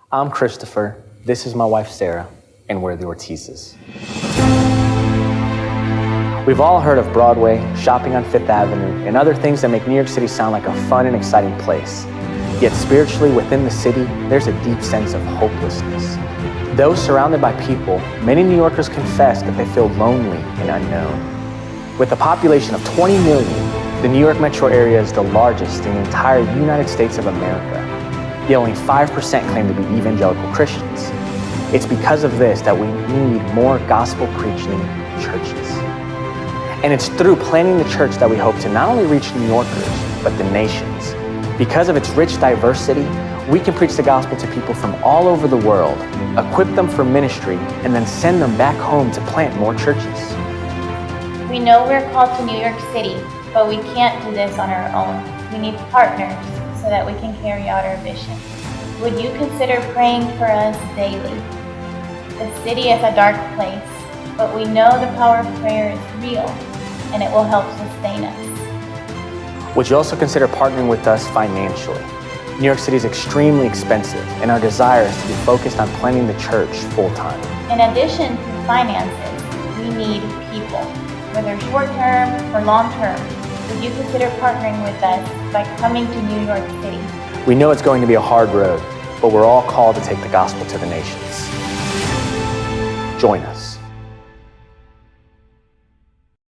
I'm Christopher, this is my wife Sarah, and we're the Ortizes. We've all heard of Broadway, shopping on Fifth Avenue, and other things that make New York City sound like a fun and exciting place. Yet spiritually within the city, there's a deep sense of hopelessness. Though surrounded by people, many New Yorkers confess that they feel lonely and unknown. With a population of 20 million, the New York metro area is the largest in the entire United States of America. Yet only 5% claim to be evangelical Christians. It's because of this that we need more gospel-preaching churches. And it's through planting the church that we hope to not only reach New Yorkers, but the nations. Because of its rich diversity, we can preach the gospel to people from all over the world, equip them for ministry, and then send them back home to plant more churches. We know we're called to New York City, but we can't do this on our own. We need partners so that we can carry out our vision. Would you consider praying for us daily? The city is a dark place, but we know the power of prayer is real, and it will help sustain us. Would you also consider partnering with us financially? New York City is extremely expensive, and our desire is to be focused on planting the church full-time. In addition to finances, we need people, whether short-term or long-term. Would you consider partnering with us by coming to New York City? We know it's going to be a hard road, but we're all called to take the gospel to the nations. Join us.